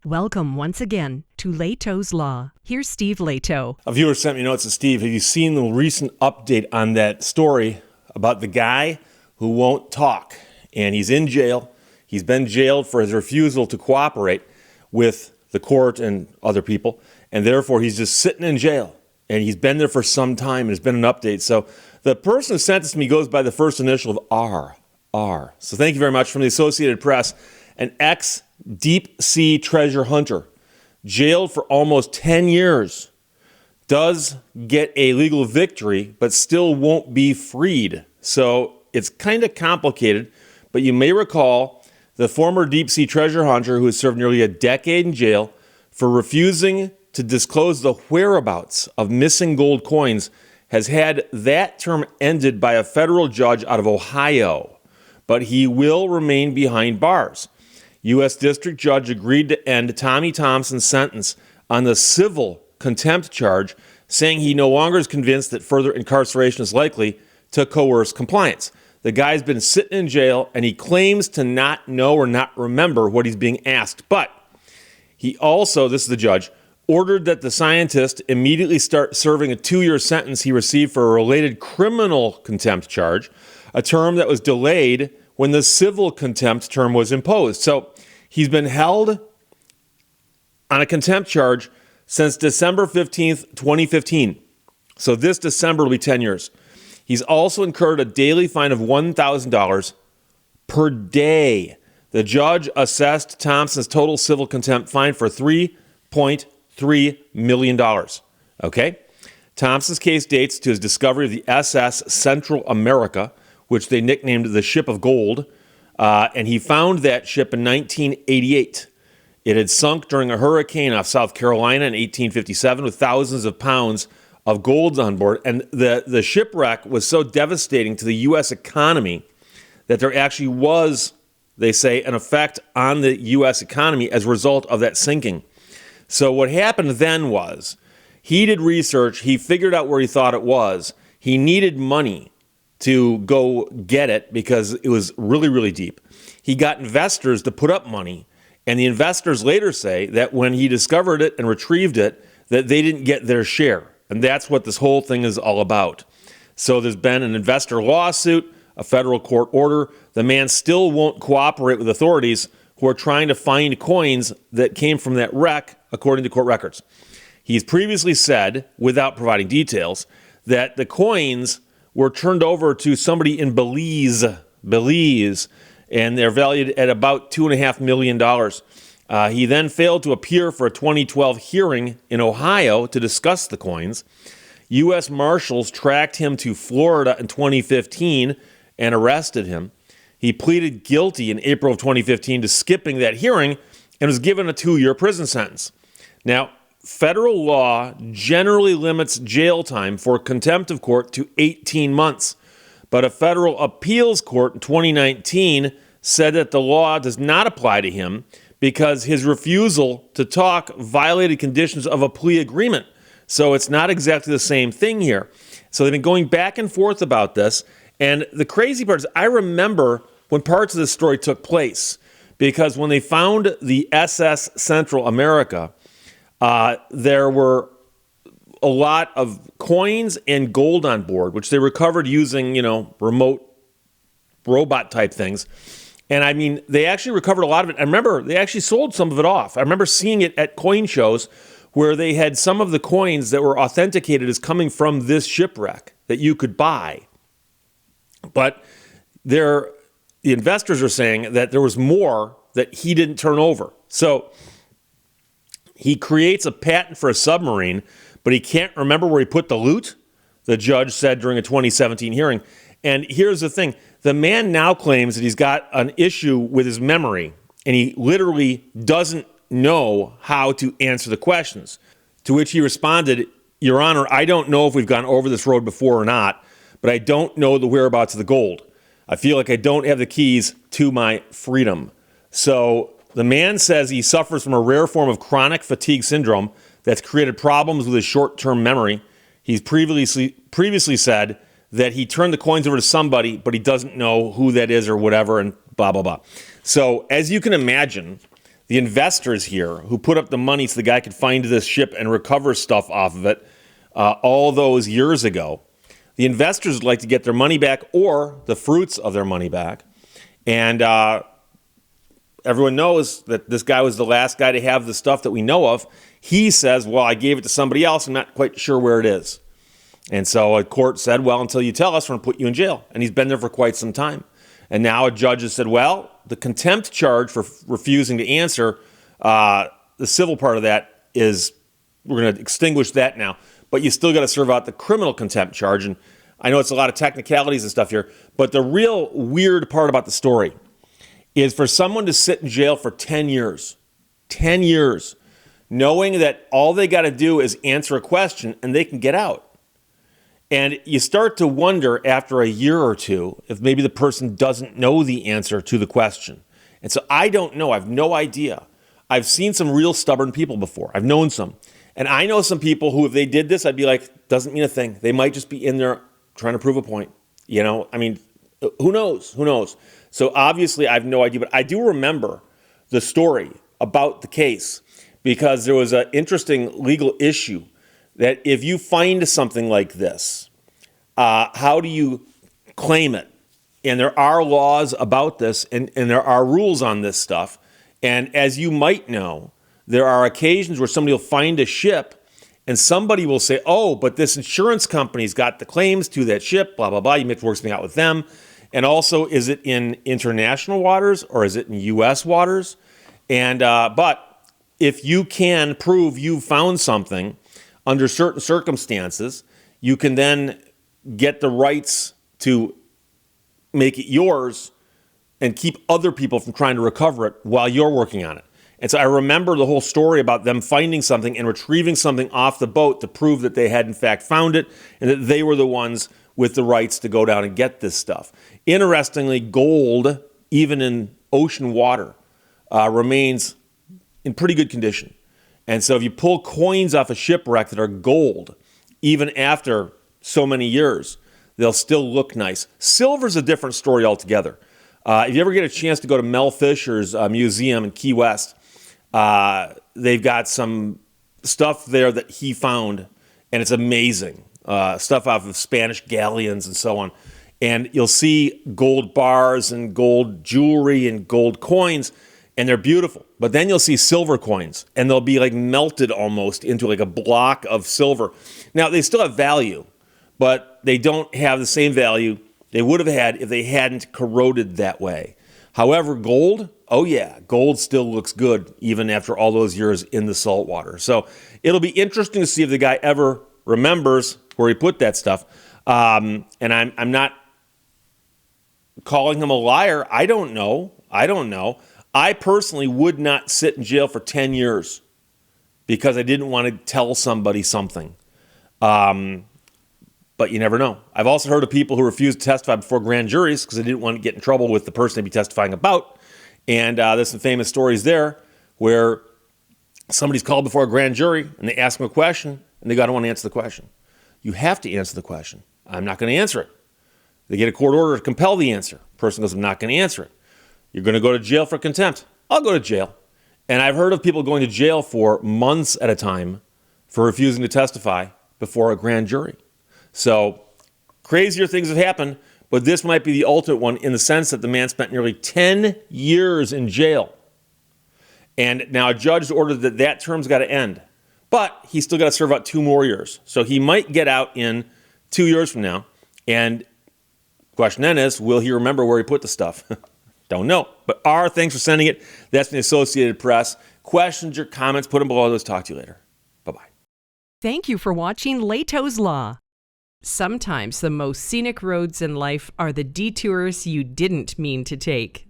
Welcome once again to Lehto's Law. Here's Steve Lehto. A viewer sent me notes to Steve. Have you seen the recent update on that story about the guy who won't talk? And he's in jail. He's been jailed for his refusal to cooperate with the court and other people. And therefore, he's just sitting in jail. And he's been there for some time, and it's been an update. So the person who sent this to me goes by the first initial of R. So thank you very much. From the Associated Press, an ex-deep sea treasure hunter jailed for almost 10 years does get a legal victory, but still won't be freed. So it's kind of complicated, but you may recall the former deep sea treasure hunter who has served nearly a decade in jail for refusing to disclose the whereabouts of missing gold coins has had that term ended by a federal judge out of Ohio, but he will remain behind bars. U.S. District Judge agreed to end Tommy Thompson's sentence on the civil contempt charge, saying he no longer is convinced that further incarceration is likely to coerce compliance. The guy's been sitting in jail, and he claims to not know or not remember what he's being asked. But he also, this is the judge, ordered that the scientist immediately start serving a 2-year sentence he received for a related criminal contempt charge, a term that was delayed when the civil contempt term was imposed. So he's been held on a contempt charge since December 15th, 2015. So this December will be 10 years. He's also incurred a daily fine of $1,000 per day. The judge assessed Thompson's total civil contempt fine for $3.3 million. Okay? Thompson's case dates to his discovery of the SS Central America, which they nicknamed the Ship of Gold, and he found that ship in 1988. It had sunk during a hurricane off South Carolina in 1857 with thousands of pounds of gold on board, and the shipwreck was so devastating to the U.S. economy that there actually was, they say, an effect on the U.S. economy as a result of that sinking. So what happened then was, he did research, he figured out where he thought it was, he needed money to go get it because it was really, really deep. He got investors to put up money, and the investors later say that when he discovered it and retrieved it, that they didn't get their share. And that's what this whole thing is all about. So there's been an investor lawsuit, a federal court order. The man still won't cooperate with authorities who are trying to find coins that came from that wreck, according to court records. He's previously said, without providing details, that the coins were turned over to somebody in Belize, and they're valued at about $2.5 million. He then failed to appear for a 2012 hearing in Ohio to discuss the coins. U.S. Marshals tracked him to Florida in 2015 and arrested him. He pleaded guilty in April of 2015 to skipping that hearing and was given a 2-year prison sentence. Now, federal law generally limits jail time for contempt of court to 18 months. But a federal appeals court in 2019 said that the law does not apply to him because his refusal to talk violated conditions of a plea agreement. So it's not exactly the same thing here. So they've been going back and forth about this. And the crazy part is I remember when parts of this story took place, because when they found the SS Central America, there were a lot of coins and gold on board, which they recovered using, remote robot type things. And I mean, they actually recovered a lot of it. I remember they actually sold some of it off. I remember seeing it at coin shows where they had some of the coins that were authenticated as coming from this shipwreck that you could buy. But the investors are saying that there was more that he didn't turn over. So he creates a patent for a submarine, but he can't remember where he put the loot, the judge said during a 2017 hearing. And here's the thing. The man now claims that he's got an issue with his memory, and he literally doesn't know how to answer the questions. To which he responded, "Your Honor, I don't know if we've gone over this road before or not, but I don't know the whereabouts of the gold. I feel like I don't have the keys to my freedom." So the man says he suffers from a rare form of chronic fatigue syndrome that's created problems with his short-term memory. He's previously said that he turned the coins over to somebody, but he doesn't know who that is or whatever, and blah, blah, blah. So as you can imagine, the investors here who put up the money so the guy could find this ship and recover stuff off of it all those years ago. The investors would like to get their money back or the fruits of their money back. And everyone knows that this guy was the last guy to have the stuff that we know of. He says, well, I gave it to somebody else. I'm not quite sure where it is. And so a court said, well, until you tell us, we're going to put you in jail. And he's been there for quite some time. And now a judge has said, well, the contempt charge for refusing to answer, the civil part of that is, we're going to extinguish that now. But you still got to serve out the criminal contempt charge. And I know it's a lot of technicalities and stuff here, but the real weird part about the story is for someone to sit in jail for 10 years, knowing that all they got to do is answer a question and they can get out. And you start to wonder after a year or two if maybe the person doesn't know the answer to the question. And so I don't know. I have no idea. I've seen some real stubborn people before. I've known some. And I know some people who, if they did this, I'd be like, doesn't mean a thing. They might just be in there trying to prove a point. You know, I mean, who knows? Who knows? So obviously I have no idea. But I do remember the story about the case because there was an interesting legal issue that if you find something like this, how do you claim it? And there are laws about this, and there are rules on this stuff. And as you might know, there are occasions where somebody will find a ship and somebody will say, oh, but this insurance company's got the claims to that ship, blah, blah, blah. You make to work something out with them. And also, is it in international waters or is it in U.S. waters? And but if you can prove you found something under certain circumstances, you can then get the rights to make it yours and keep other people from trying to recover it while you're working on it. And so I remember the whole story about them finding something and retrieving something off the boat to prove that they had in fact found it and that they were the ones with the rights to go down and get this stuff. Interestingly, gold, even in ocean water, remains in pretty good condition. And so if you pull coins off a shipwreck that are gold, even after so many years, they'll still look nice. Silver's a different story altogether. If you ever get a chance to go to Mel Fisher's museum in Key West, they've got some stuff there that he found, and it's amazing. Stuff off of Spanish galleons and so on. And you'll see gold bars and gold jewelry and gold coins, and they're beautiful. But then you'll see silver coins, and they'll be like melted almost into like a block of silver. Now, they still have value, but they don't have the same value they would have had if they hadn't corroded that way. However, gold, oh yeah, gold still looks good even after all those years in the salt water. So it'll be interesting to see if the guy ever remembers where he put that stuff. And I'm not calling him a liar. I don't know. I personally would not sit in jail for 10 years because I didn't want to tell somebody something. But you never know. I've also heard of people who refuse to testify before grand juries because they didn't want to get in trouble with the person they'd be testifying about. And there's some famous stories there where somebody's called before a grand jury and they ask them a question and they got to want to answer the question. You have to answer the question. I'm not going to answer it. They get a court order to compel the answer. Person goes, I'm not going to answer it. You're going to go to jail for contempt. I'll go to jail. And I've heard of people going to jail for months at a time for refusing to testify before a grand jury. So crazier things have happened, but this might be the ultimate one in the sense that the man spent nearly 10 years in jail. And now a judge ordered that that term's got to end. But he's still got to serve out 2 more years. So he might get out in 2 years from now. And the question then is, will he remember where he put the stuff? Don't know. But thanks for sending it. That's from the Associated Press. Questions or comments, put them below. Let's talk to you later. Bye-bye. Thank you for watching Lehto's Law. Sometimes the most scenic roads in life are the detours you didn't mean to take.